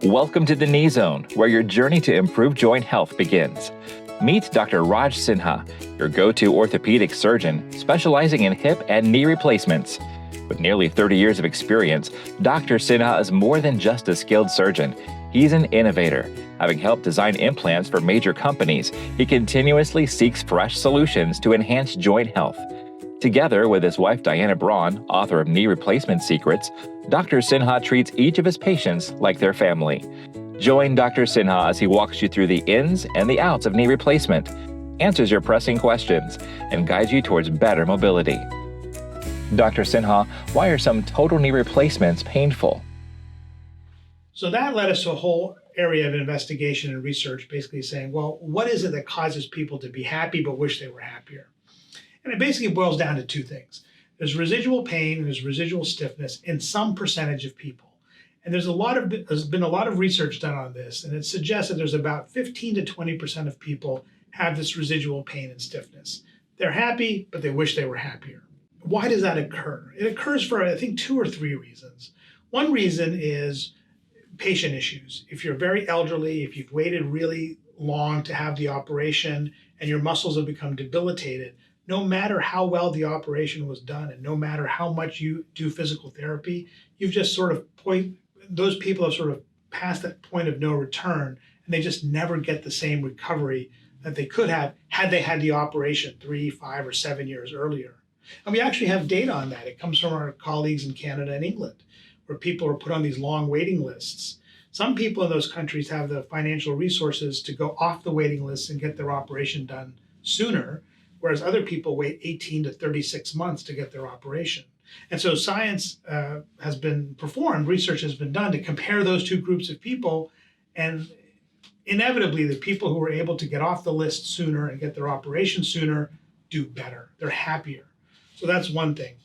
Welcome to the Knee Zone, where your journey to improve joint health begins. Meet Dr. Raj Sinha, your go-to orthopedic surgeon specializing in hip and knee replacements. With nearly 30 years of experience, Dr. Sinha is more than just a skilled surgeon. He's an innovator. Having helped design implants for major companies, he continuously seeks fresh solutions to enhance joint health. Together with his wife Diana Braun, author of Knee Replacement Secrets, Dr. Sinha treats each of his patients like their family. Join Dr. Sinha as he walks you through the ins and the outs of knee replacement, answers your pressing questions, and guides you towards better mobility. Dr. Sinha, why are some total knee replacements painful? So that led us to a whole area of investigation and research, basically saying, well, what is it that causes people to be happy but wish they were happier? And it basically boils down to two things. There's residual pain and there's residual stiffness in some percentage of people. And there's been a lot of research done on this, and it suggests that there's about 15 to 20% of people have this residual pain and stiffness. They're happy, but they wish they were happier. Why does that occur? It occurs for, I think, 2 or 3 reasons. One reason is patient issues. If you're very elderly, if you've waited really long to have the operation and your muscles have become debilitated, no matter how well the operation was done and no matter how much you do physical therapy, you've just those people have sort of passed that point of no return, and they just never get the same recovery that they could have had they had the operation 3, 5, or 7 years earlier. And we actually have data on that. It comes from our colleagues in Canada and England, where people are put on these long waiting lists. Some people in those countries have the financial resources to go off the waiting list and get their operation done sooner, whereas other people wait 18 to 36 months to get their operation. And so science has been performed, research has been done to compare those two groups of people, and inevitably the people who were able to get off the list sooner and get their operation sooner do better. They're happier. So that's one thing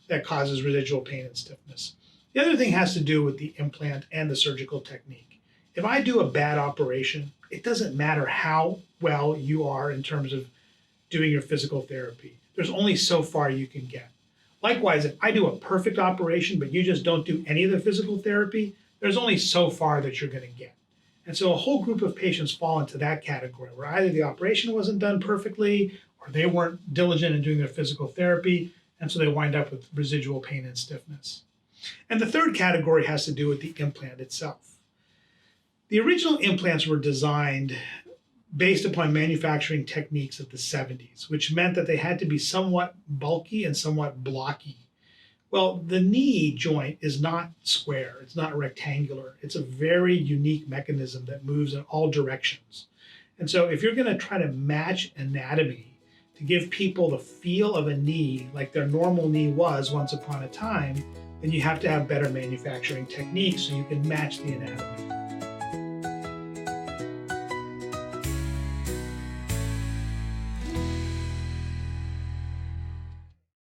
that causes residual pain and stiffness. The other thing has to do with the implant and the surgical technique. If I do a bad operation, it doesn't matter how well you are in terms of doing your physical therapy. There's only so far you can get. Likewise, if I do a perfect operation, but you just don't do any of the physical therapy, there's only so far that you're going to get. And so a whole group of patients fall into that category, where either the operation wasn't done perfectly or they weren't diligent in doing their physical therapy, and so they wind up with residual pain and stiffness. And the third category has to do with the implant itself. The original implants were designed based upon manufacturing techniques of the 70s, which meant that they had to be somewhat bulky and somewhat blocky. Well, the knee joint is not square, it's not rectangular. It's a very unique mechanism that moves in all directions. And so if you're going to try to match anatomy to give people the feel of a knee like their normal knee was once upon a time, then you have to have better manufacturing techniques so you can match the anatomy.